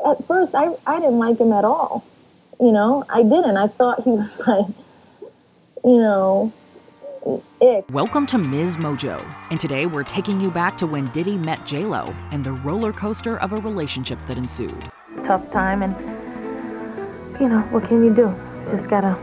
At first, I didn't like him at all. I didn't. I thought he was like, you know, ick. Welcome to MsMojo, and today we're taking you back to when Diddy met JLo and the roller coaster of a relationship that ensued. Tough time, and, what can you do? Just gotta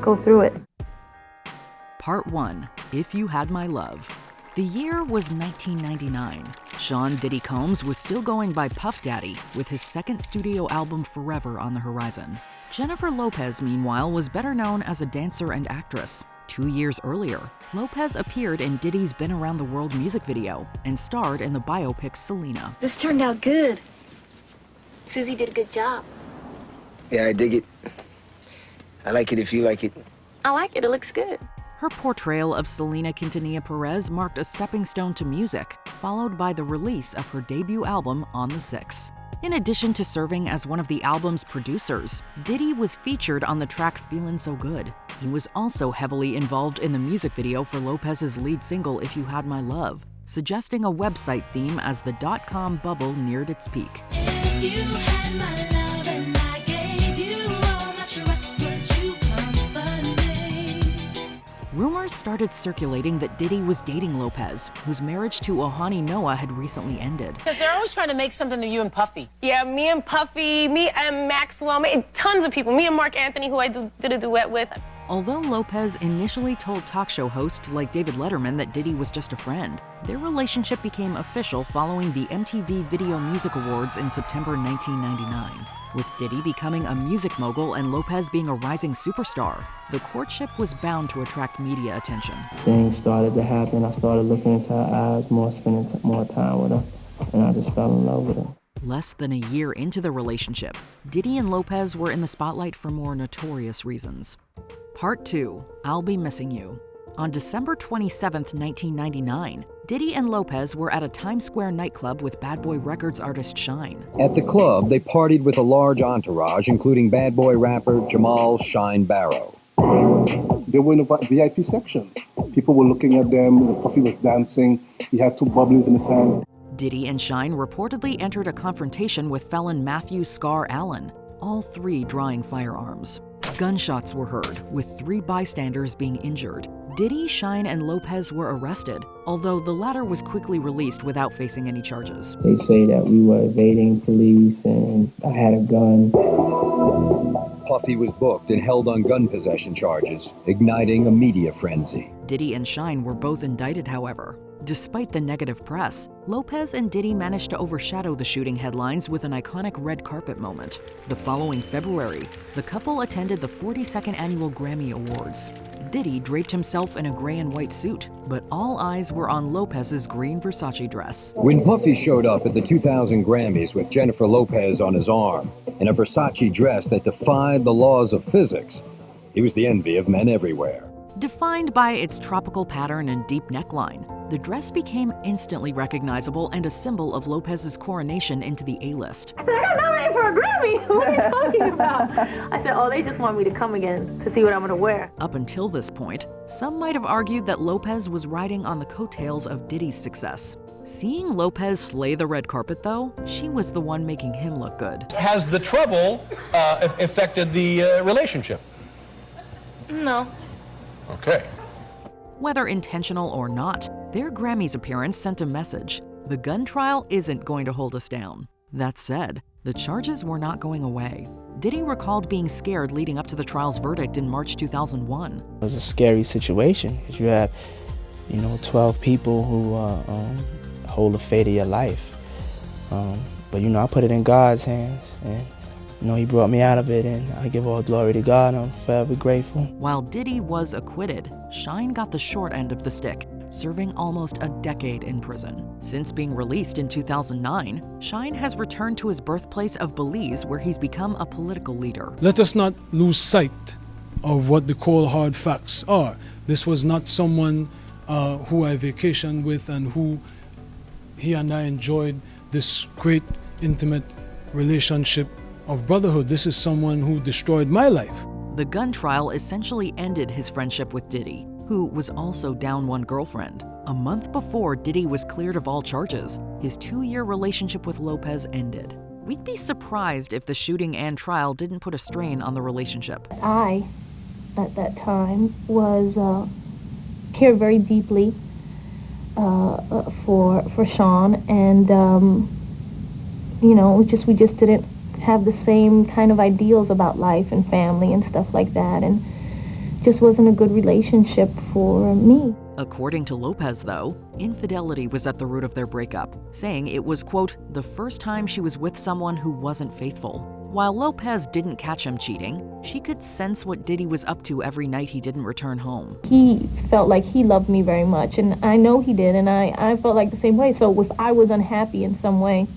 go through it. Part 1, If You Had My Love. The year was 1999. Sean Diddy Combs was still going by Puff Daddy, with his second studio album Forever on the horizon. Jennifer Lopez, meanwhile, was better known as a dancer and actress. 2 years earlier, Lopez appeared in Diddy's Been Around the World music video and starred in the biopic Selena. This turned out good. Susie did a good job. Yeah, I dig it. I like it if you like it. I like it. It looks good. Her portrayal of Selena Quintanilla Perez marked a stepping stone to music, followed by the release of her debut album On the Six. In addition to serving as one of the album's producers, Diddy was featured on the track Feelin' So Good. He was also heavily involved in the music video for Lopez's lead single If You Had My Love, suggesting a website theme as the .com bubble neared its peak. If you had my love and I gave you all my trust, would you comfort me? Rumors started circulating that Diddy was dating Lopez, whose marriage to Ohani Noah had recently ended. Because they're always trying to make something of you and Puffy. Yeah, me and Puffy, me and Maxwell, tons of people. Me and Mark Anthony, who I did a duet with. Although Lopez initially told talk show hosts like David Letterman that Diddy was just a friend, their relationship became official following the MTV Video Music Awards in September 1999. With Diddy becoming a music mogul and Lopez being a rising superstar, the courtship was bound to attract media attention. Things started to happen. I started looking into her eyes more, spending more time with her, and I just fell in love with her. Less than a year into the relationship, Diddy and Lopez were in the spotlight for more notorious reasons. Part 2, I'll Be Missing You. On December 27, 1999, Diddy and Lopez were at a Times Square nightclub with Bad Boy Records artist Shyne. At the club, they partied with a large entourage, including Bad Boy rapper Jamal Shyne Barrow. They were in the VIP section. People were looking at them. Puffy was dancing. He had two bubblies in his hand. Diddy and Shyne reportedly entered a confrontation with felon Matthew Scar Allen, all three drawing firearms. Gunshots were heard, with 3 bystanders being injured. Diddy, Shyne, and Lopez were arrested, although the latter was quickly released without facing any charges. They say that we were evading police and I had a gun. Puffy was booked and held on gun possession charges, igniting a media frenzy. Diddy and Shyne were both indicted, however. Despite the negative press, Lopez and Diddy managed to overshadow the shooting headlines with an iconic red carpet moment. The following February, the couple attended the 42nd Annual Grammy Awards. Diddy draped himself in a gray and white suit, but all eyes were on Lopez's green Versace dress. When Puffy showed up at the 2000 Grammys with Jennifer Lopez on his arm, in a Versace dress that defied the laws of physics, he was the envy of men everywhere. Defined by its tropical pattern and deep neckline, the dress became instantly recognizable and a symbol of Lopez's coronation into the A-list. I said, I got nominated for a Grammy. What are you talking about? I said, oh, they just want me to come again to see what I'm gonna wear. Up until this point, some might have argued that Lopez was riding on the coattails of Diddy's success. Seeing Lopez slay the red carpet, though, she was the one making him look good. Has the trouble affected the relationship? No. Okay. Whether intentional or not, their Grammys appearance sent a message. The gun trial isn't going to hold us down. That said, the charges were not going away. Diddy recalled being scared leading up to the trial's verdict in March 2001. It was a scary situation because you have, 12 people who hold the fate of your life. But I put it in God's hands, and He brought me out of it, and I give all glory to God, and I'm forever grateful. While Diddy was acquitted, Shyne got the short end of the stick, serving almost a decade in prison. Since being released in 2009, Shyne has returned to his birthplace of Belize, where he's become a political leader. Let us not lose sight of what the cold hard facts are. This was not someone who I vacationed with and who he and I enjoyed this great intimate relationship of brotherhood. This is someone who destroyed my life. The gun trial essentially ended his friendship with Diddy, who was also down one girlfriend. A month before Diddy was cleared of all charges, his 2-year relationship with Lopez ended. We'd be surprised if the shooting and trial didn't put a strain on the relationship. I, at that time, was cared very deeply for Shyne, and we just didn't have the same kind of ideals about life and family and stuff like that, and just wasn't a good relationship for me. According to Lopez, though, infidelity was at the root of their breakup, saying it was, quote, the first time she was with someone who wasn't faithful. While Lopez didn't catch him cheating, she could sense what Diddy was up to every night he didn't return home. He felt like he loved me very much, and I know he did, and I felt like the same way. So if I was unhappy in some way,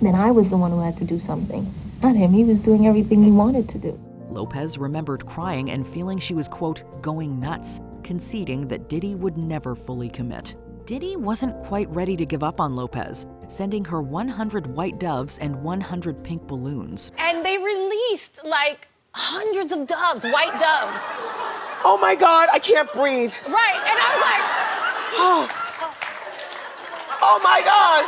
then I was the one who had to do something. Not him. He was doing everything he wanted to do. Lopez remembered crying and feeling she was, quote, going nuts, conceding that Diddy would never fully commit. Diddy wasn't quite ready to give up on Lopez, sending her 100 white doves and 100 pink balloons. And they released like hundreds of doves, white doves. Oh my God, I can't breathe. Right, and I was like, Oh my God.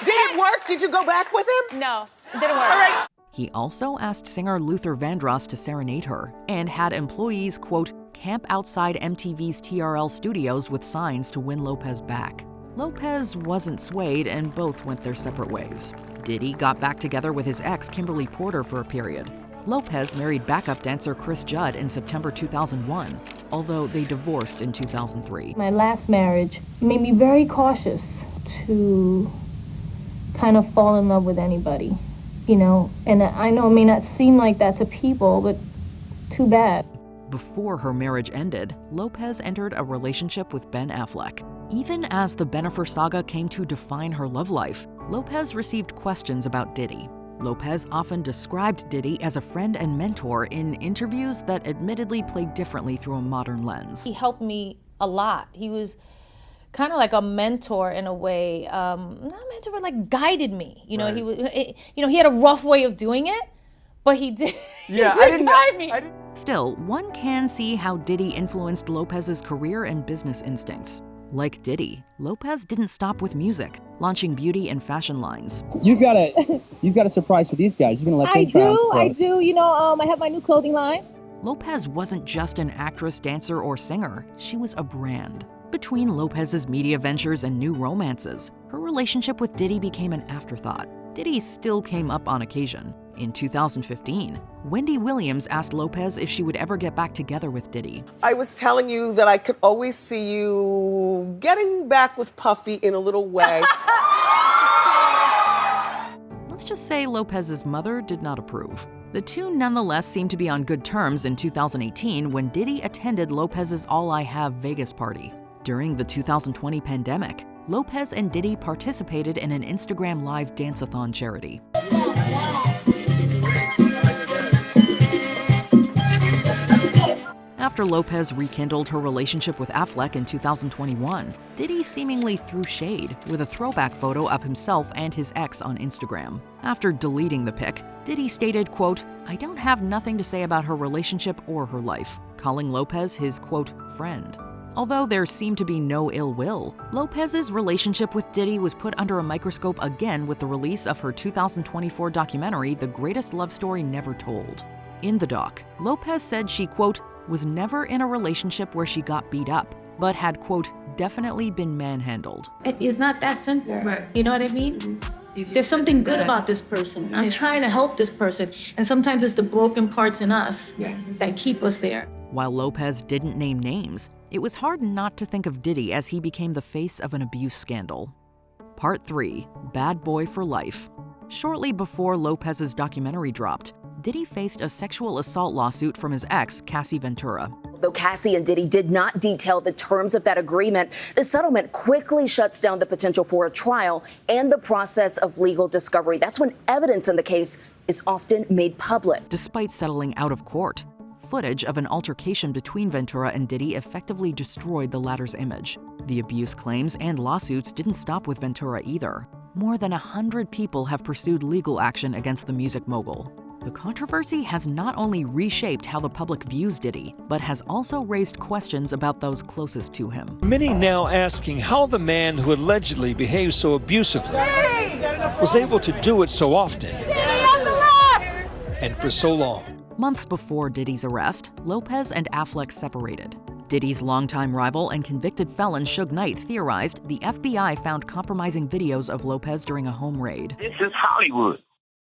Did it work? Did you go back with him? no, it didn't work. All right. He also asked singer Luther Vandross to serenade her and had employees, quote, camp outside MTV's TRL studios with signs to win Lopez back. Lopez wasn't swayed and both went their separate ways. Diddy got back together with his ex, Kimberly Porter, for a period. Lopez married backup dancer Chris Judd in September 2001, although they divorced in 2003. My last marriage made me very cautious to kind of fall in love with anybody, and I know it may not seem like that to people, but too bad. Before her marriage ended, Lopez entered a relationship with Ben Affleck. Even as the Bennifer saga came to define her love life, Lopez received questions about Diddy. Lopez often described Diddy as a friend and mentor in interviews that admittedly played differently through a modern lens. He helped me a lot. He was kind of like a mentor in a way, not a mentor, but like guided me. Right. He was, he had a rough way of doing it, but he did. Yeah, he did guide me. Still, one can see how Diddy influenced Lopez's career and business instincts. Like Diddy, Lopez didn't stop with music, launching beauty and fashion lines. You've got a surprise for these guys. You're gonna let them try on I do. I have my new clothing line. Lopez wasn't just an actress, dancer, or singer. She was a brand. Between Lopez's media ventures and new romances, her relationship with Diddy became an afterthought. Diddy still came up on occasion. In 2015, Wendy Williams asked Lopez if she would ever get back together with Diddy. I was telling you that I could always see you getting back with Puffy in a little way. Let's just say Lopez's mother did not approve. The two nonetheless seemed to be on good terms in 2018 when Diddy attended Lopez's All I Have Vegas party. During the 2020 pandemic, Lopez and Diddy participated in an Instagram Live dance-a-thon charity. After Lopez rekindled her relationship with Affleck in 2021, Diddy seemingly threw shade with a throwback photo of himself and his ex on Instagram. After deleting the pic, Diddy stated, quote, I don't have nothing to say about her relationship or her life, calling Lopez his, quote, friend. Although there seemed to be no ill will, Lopez's relationship with Diddy was put under a microscope again with the release of her 2024 documentary, The Greatest Love Story Never Told. In the doc, Lopez said she, quote, was never in a relationship where she got beat up, but had, quote, definitely been manhandled. It's not that simple, right? You know what I mean? There's something good about this person. I'm trying to help this person, and sometimes it's the broken parts in us that keep us there. While Lopez didn't name names, it was hard not to think of Diddy as he became the face of an abuse scandal. Part 3, Bad Boy for Life. Shortly before Lopez's documentary dropped, Diddy faced a sexual assault lawsuit from his ex, Cassie Ventura. Though Cassie and Diddy did not detail the terms of that agreement, the settlement quickly shuts down the potential for a trial and the process of legal discovery. That's when evidence in the case is often made public. Despite settling out of court, footage of an altercation between Ventura and Diddy effectively destroyed the latter's image. The abuse claims and lawsuits didn't stop with Ventura either. More than 100 people have pursued legal action against the music mogul. The controversy has not only reshaped how the public views Diddy, but has also raised questions about those closest to him. Many now asking how the man who allegedly behaved so abusively was able to do it so often and for so long. Months before Diddy's arrest, Lopez and Affleck separated. Diddy's longtime rival and convicted felon Suge Knight theorized the FBI found compromising videos of Lopez during a home raid. This is Hollywood.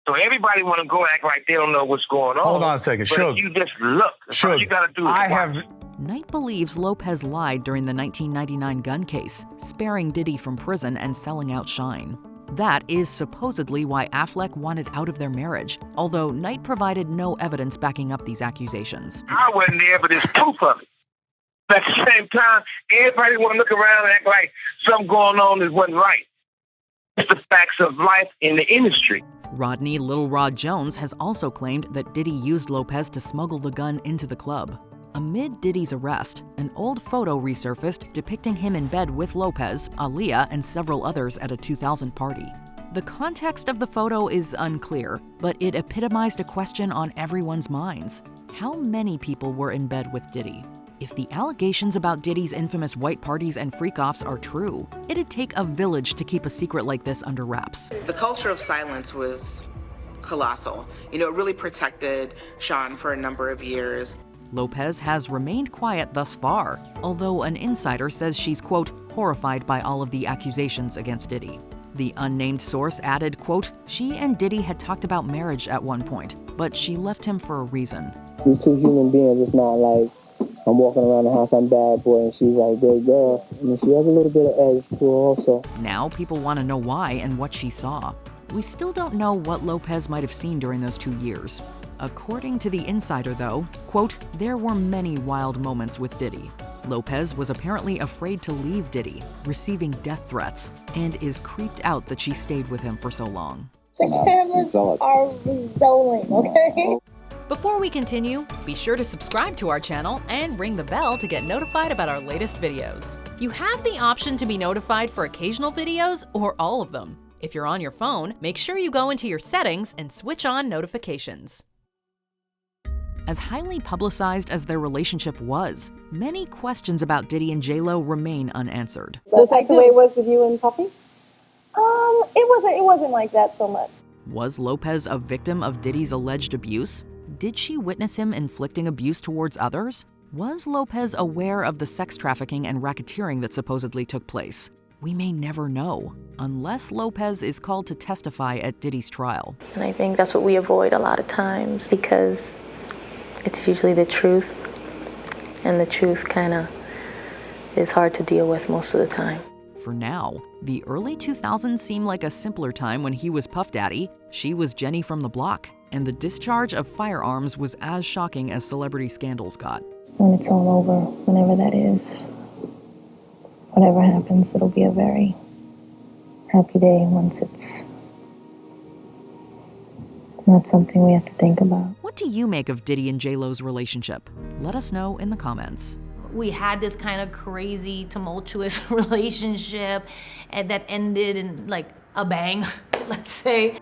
So everybody want to go act like they don't know what's going on. Hold on a second, but Suge. You just look. That's all you gotta do is watch. Knight believes Lopez lied during the 1999 gun case, sparing Diddy from prison and selling out Shyne. That is supposedly why Affleck wanted out of their marriage, although Knight provided no evidence backing up these accusations. I wasn't there, but there's proof of it. At the same time, everybody want to look around and act like something going on that wasn't right. It's the facts of life in the industry. Rodney Little Rod Jones has also claimed that Diddy used Lopez to smuggle the gun into the club. Amid Diddy's arrest, an old photo resurfaced depicting him in bed with Lopez, Aaliyah, and several others at a 2000 party. The context of the photo is unclear, but it epitomized a question on everyone's minds. How many people were in bed with Diddy? If the allegations about Diddy's infamous white parties and freak-offs are true, it'd take a village to keep a secret like this under wraps. The culture of silence was colossal. You know, it really protected Shyne for a number of years. Lopez has remained quiet thus far, although an insider says she's, quote, horrified by all of the accusations against Diddy. The unnamed source added, quote, she and Diddy had talked about marriage at one point, but she left him for a reason. We're two human beings. It's not like I'm walking around the house, I'm bad boy, and she's like, good girl. I mean, she has a little bit of edge to her also. Now people want to know why and what she saw. We still don't know what Lopez might have seen during those 2 years. According to the insider, though, quote, there were many wild moments with Diddy. Lopez was apparently afraid to leave Diddy, receiving death threats, and is creeped out that she stayed with him for so long. The cameras are rolling, okay? Before we continue, be sure to subscribe to our channel and ring the bell to get notified about our latest videos. You have the option to be notified for occasional videos or all of them. If you're on your phone, make sure you go into your settings and switch on notifications. As highly publicized as their relationship was, many questions about Diddy and JLo remain unanswered. Just like the way it was with you and Puffy? It wasn't like that so much. Was Lopez a victim of Diddy's alleged abuse? Did she witness him inflicting abuse towards others? Was Lopez aware of the sex trafficking and racketeering that supposedly took place? We may never know, unless Lopez is called to testify at Diddy's trial. And I think that's what we avoid a lot of times because it's usually the truth, and the truth kind of is hard to deal with most of the time. For now, the early 2000s seem like a simpler time when he was Puff Daddy, she was Jenny from the block, and the discharge of firearms was as shocking as celebrity scandals got. When it's all over, whenever that is, whatever happens, it'll be a very happy day once it's not something we have to think about. What do you make of Diddy and JLo's relationship? Let us know in the comments. We had this kind of crazy, tumultuous relationship and that ended in like a bang, let's say.